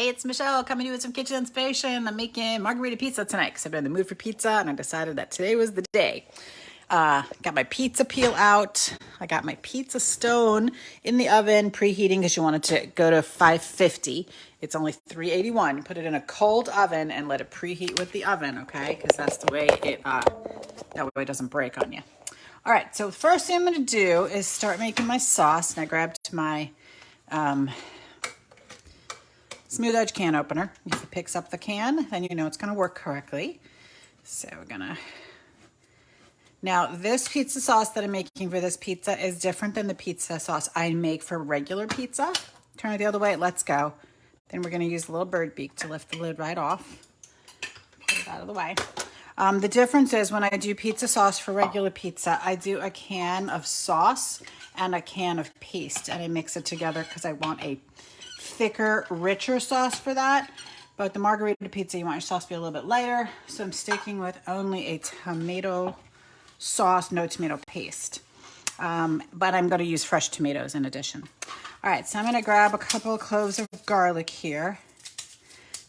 Hey, it's Michelle coming to you with some kitchen inspiration. I'm making margarita pizza tonight because I've been in the mood for pizza and I decided that today was the day. Got my pizza peel out. I got my pizza stone in the oven preheating because you want it to go to 550. It's only 381. You put it in a cold oven and let it preheat with the oven, okay? Because that's the way that way it doesn't break on you. All right, so the first thing I'm going to do is start making my sauce. And I grabbed my smooth edge can opener. If it picks up the can, then you know it's going to work correctly. So we're going to... Now, this pizza sauce that I'm making for this pizza is different than the pizza sauce I make for regular pizza. Turn it the other way, let's go. Then we're going to use a little bird beak to lift the lid right off. Put it out of the way. The difference is when I do pizza sauce for regular pizza, I do a can of sauce and a can of paste, and I mix it together because I want a thicker, richer sauce for that. But the margarita pizza, you want your sauce to be a little bit lighter. So I'm sticking with only a tomato sauce, no tomato paste. But I'm going to use fresh tomatoes in addition. All right, so I'm going to grab a couple of cloves of garlic here.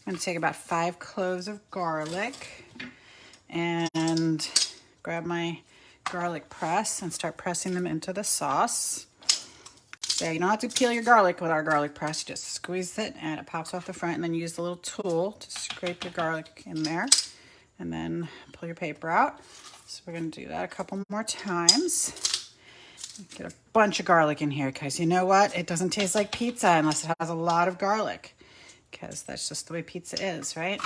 I'm going to take about 5 cloves of garlic and grab my garlic press and start pressing them into the sauce. So you don't have to peel your garlic with our garlic press. You just squeeze it and it pops off the front, and then use the little tool to scrape your garlic in there and then pull your paper out. So we're going to do that a couple more times. Get a bunch of garlic in here because you know what? It doesn't taste like pizza unless it has a lot of garlic, because that's just the way pizza is, right?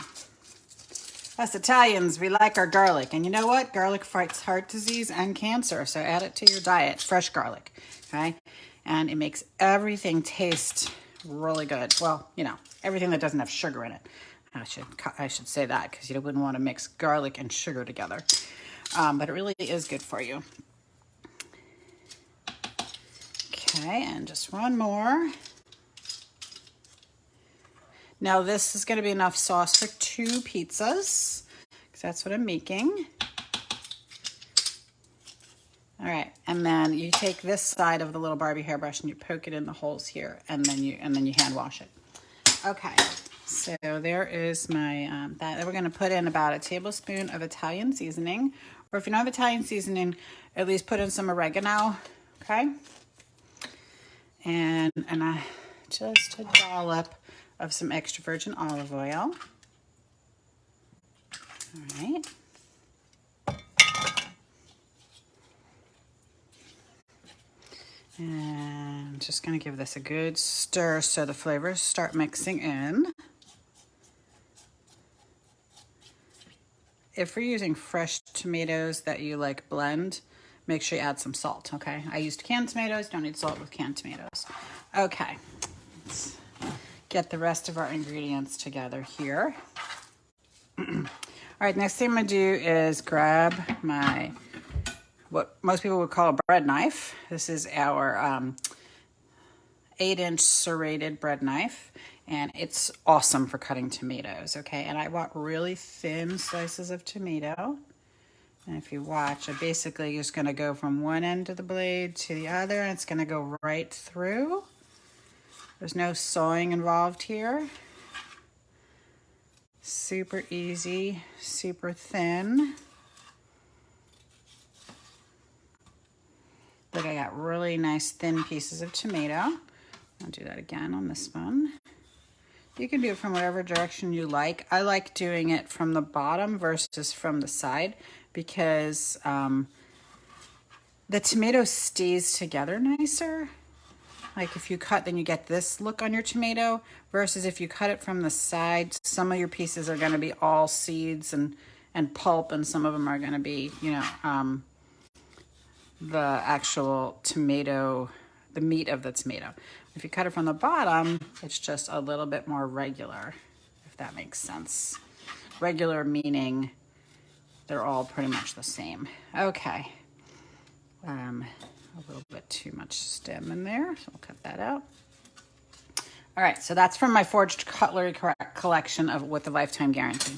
Us Italians, we like our garlic. And you know what? Garlic fights heart disease and cancer. So add it to your diet, fresh garlic, okay? And it makes everything taste really good. Well, you know, everything that doesn't have sugar in it. I should say that because you wouldn't want to mix garlic and sugar together. But it really is good for you. Okay, and just one more. Now this is going to be enough sauce for 2 pizzas, because that's what I'm making. All right, and then you take this side of the little Barbie hairbrush and you poke it in the holes here, and then you hand wash it. Okay, so there is my that we're going to put in about a tablespoon of Italian seasoning, or if you don't have Italian seasoning, at least put in some oregano. Okay, and just a dollop of some extra virgin olive oil. All right. And just going to give this a good stir so the flavors start mixing in. If you're using fresh tomatoes that you like blend, make sure you add some salt, okay? I used canned tomatoes, don't need salt with canned tomatoes. Okay, let's get the rest of our ingredients together here. All right, next thing I'm gonna do is grab my, what most people would call a bread knife. This is our 8-inch serrated bread knife, and it's awesome for cutting tomatoes, okay? And I want really thin slices of tomato. And if you watch, I basically just gonna go from one end of the blade to the other, and it's gonna go right through. There's no sawing involved here. Super easy, super thin. Look, I got really nice thin pieces of tomato. I'll do that again on this one. You can do it from whatever direction you like. I like doing it from the bottom versus from the side because the tomato stays together nicer. Like if you cut, then you get this look on your tomato, versus if you cut it from the side, some of your pieces are going to be all seeds and pulp, and some of them are going to be, you know, the actual tomato, the meat of the tomato. If you cut it from the bottom, it's just a little bit more regular, if that makes sense. Regular meaning they're all pretty much the same. Okay. A little bit too much stem in there, so I'll cut that out. All right, so that's from my Forged Cutlery collection with the lifetime guarantee.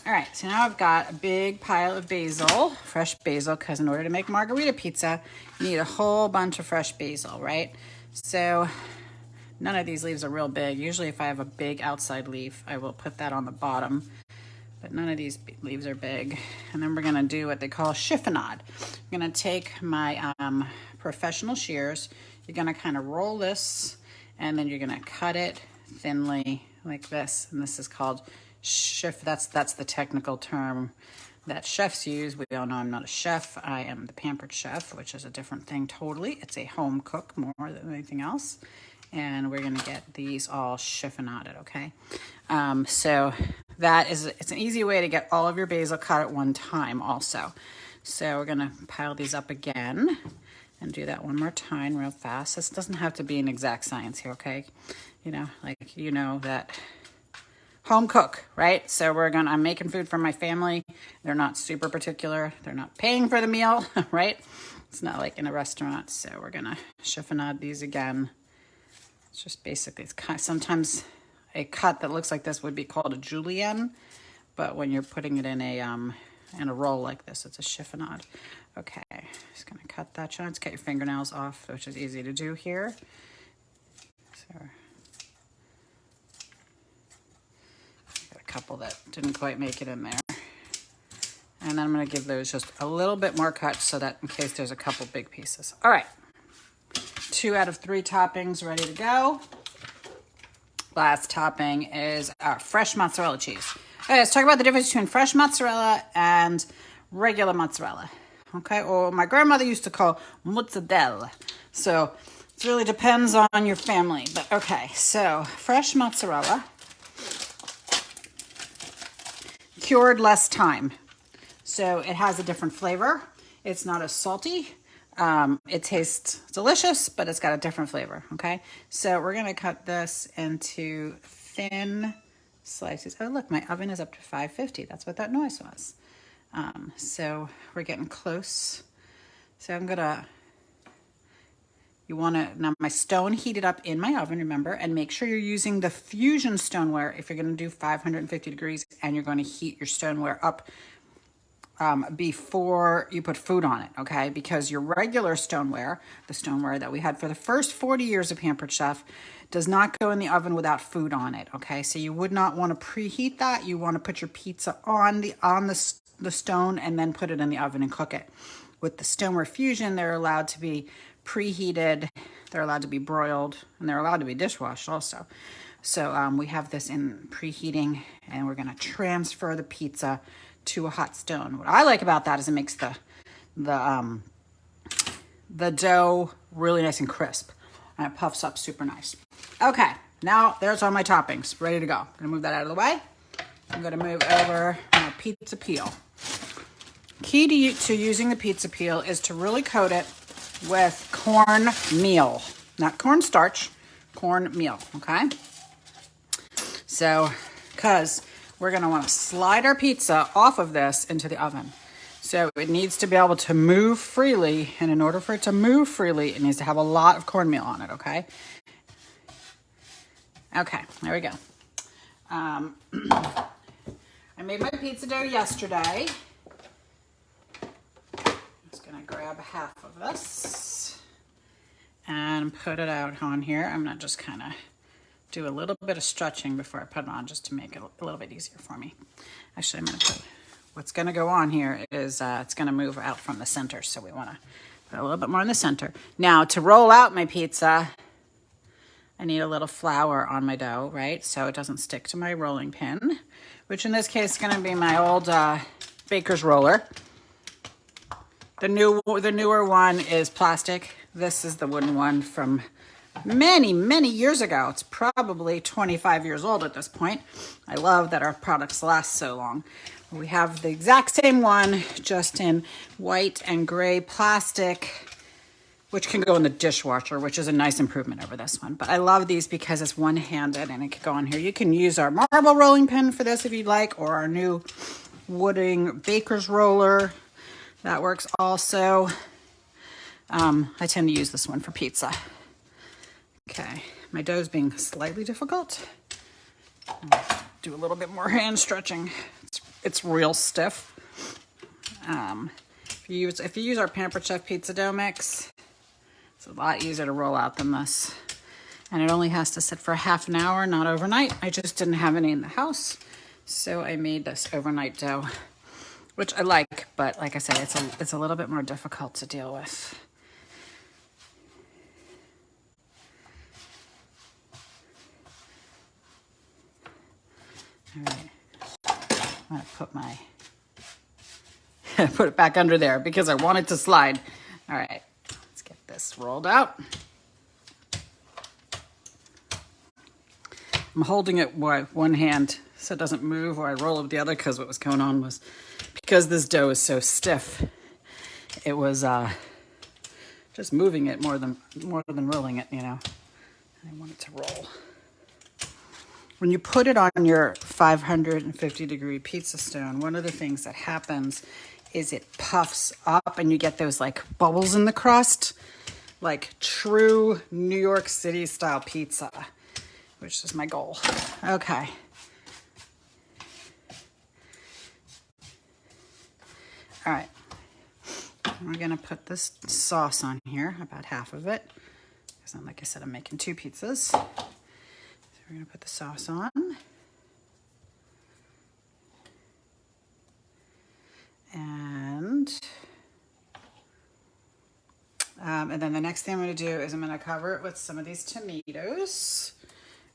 All right, so now I've got a big pile of basil, fresh basil, because in order to make margarita pizza, you need a whole bunch of fresh basil, right? So None of these leaves are real big. Usually if I have a big outside leaf, I will put that on the bottom, but none of these leaves are big. And then we're gonna do what they call chiffonade. I'm gonna take my professional shears. You're gonna kind of roll this, and then you're gonna cut it thinly like this. And this is called that's the technical term that chefs use. We all know I'm not a chef. I am the pampered chef, which is a different thing totally. It's a home cook more than anything else. And we're gonna get these all chiffonaded, okay? So it's an easy way to get all of your basil cut at one time also. So we're gonna pile these up again and do that one more time real fast. This doesn't have to be an exact science here, okay? That home cook, right? So I'm making food for my family. They're not super particular. They're not paying for the meal, right? It's not like in a restaurant. So we're gonna chiffonade these again. It's just basically, sometimes a cut that looks like this would be called a julienne, but when you're putting it in a roll like this, it's a chiffonade. Okay, just gonna cut that. Try to cut your fingernails off, which is easy to do here. So, got a couple that didn't quite make it in there. And then I'm gonna give those just a little bit more cut so that in case there's a couple big pieces. All right, 2 out of 3 toppings ready to go. Last topping is our fresh mozzarella cheese. Okay, let's talk about the difference between fresh mozzarella and regular mozzarella. Okay, or my grandmother used to call mozzarella. So it really depends on your family. But okay, so fresh mozzarella, cured less time. So it has a different flavor. It's not as salty. It tastes delicious, but it's got a different flavor, okay? So we're gonna cut this into thin slices. Oh, look, my oven is up to 550. That's what that noise was. So we're getting close. So now my stone heated up in my oven, remember, and make sure you're using the fusion stoneware if you're gonna do 550 degrees and you're gonna heat your stoneware up before you put food on it, okay? Because your regular stoneware, the stoneware that we had for the first 40 years of Pampered Chef, does not go in the oven without food on it, okay? So you would not want to preheat that. You want to put your pizza on the stone and then put it in the oven and cook it. With the stoneware fusion, they're allowed to be preheated, they're allowed to be broiled, and they're allowed to be dishwashed also. So we have this in preheating, and we're gonna transfer the pizza to a hot stone. What I like about that is it makes the dough really nice and crisp, and it puffs up super nice. Okay, now there's all my toppings ready to go. I'm gonna move that out of the way. I'm gonna move over my pizza peel. Key to using the pizza peel is to really coat it with corn meal, not cornstarch, corn meal, okay? So, because we're gonna wanna slide our pizza off of this into the oven. So it needs to be able to move freely, and in order for it to move freely, it needs to have a lot of cornmeal on it, okay? Okay, there we go. I made my pizza dough yesterday. I'm just gonna grab half of this and put it out on here. I'm gonna just kind of do a little bit of stretching before I put it on, just to make it a little bit easier for me. Actually, I'm gonna put, what's gonna go on here is it's gonna move out from the center, so we wanna put a little bit more in the center. Now, to roll out my pizza, I need a little flour on my dough, right? So it doesn't stick to my rolling pin, which in this case is gonna be my old baker's roller. The newer one is plastic. This is the wooden one from many, many years ago. It's probably 25 years old at this point. I love that our products last so long. We have the exact same one, just in white and gray plastic, which can go in the dishwasher, which is a nice improvement over this one. But I love these because it's one-handed and it can go on here. You can use our marble rolling pin for this if you'd like, or our new wooden baker's roller. That works also. I tend to use this one for pizza. Okay, my dough's being slightly difficult. I'll do a little bit more hand stretching. It's real stiff. If you use our Pampered Chef pizza dough mix, it's a lot easier to roll out than this. And it only has to sit for half an hour, not overnight. I just didn't have any in the house, so I made this overnight dough, which I like, but like I said, it's a little bit more difficult to deal with. All right, I'm gonna put my put it back under there because I want it to slide. All right, let's get this rolled out. I'm holding it with one hand so it doesn't move, or I roll it with the other, because what was going on was, because this dough is so stiff, it was just moving it more than rolling it, you know. I want it to roll. When you put it on your 550 degree pizza stone, one of the things that happens is it puffs up and you get those like bubbles in the crust, like true New York City style pizza, which is my goal. Okay. All right. We're gonna put this sauce on here, about half of it, because like I said, I'm making 2 pizzas. So we're gonna put the sauce on. And then the next thing I'm gonna do is I'm gonna cover it with some of these tomatoes,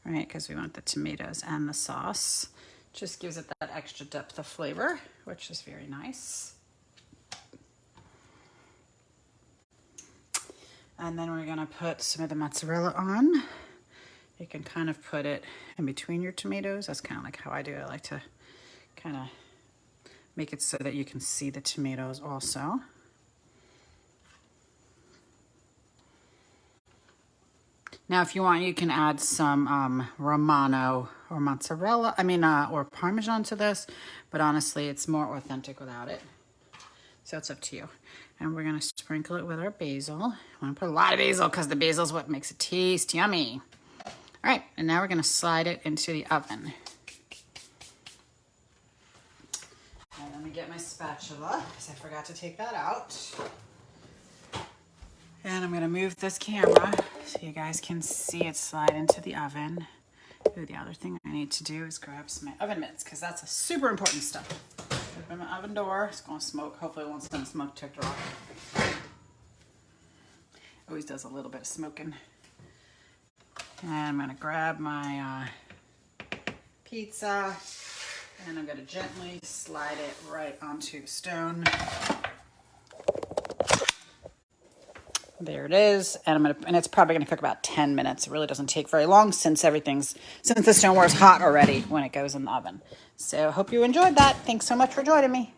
right? Because we want the tomatoes and the sauce. Just gives it that extra depth of flavor, which is very nice. And then we're gonna put some of the mozzarella on. You can kind of put it in between your tomatoes. That's kind of like how I do it. I like to kind of make it so that you can see the tomatoes also. Now, if you want, you can add some Romano or mozzarella, or Parmesan to this, but honestly, it's more authentic without it. So it's up to you. And we're gonna sprinkle it with our basil. I wanna put a lot of basil because the basil is what makes it taste yummy. All right, and now we're gonna slide it into the oven. And let me get my spatula, because I forgot to take that out. And I'm gonna move this camera so you guys can see it slide into the oven. Ooh, the other thing I need to do is grab some of my oven mitts, because that's a super important step. Open my oven door. It's gonna smoke. Hopefully it won't send the smoke detector off. Always does a little bit of smoking. And I'm gonna grab my pizza, and I'm gonna gently slide it right onto the stone. There it is, and it's probably gonna cook about 10 minutes. It really doesn't take very long since the stoneware is hot already when it goes in the oven. So I hope you enjoyed that. Thanks so much for joining me.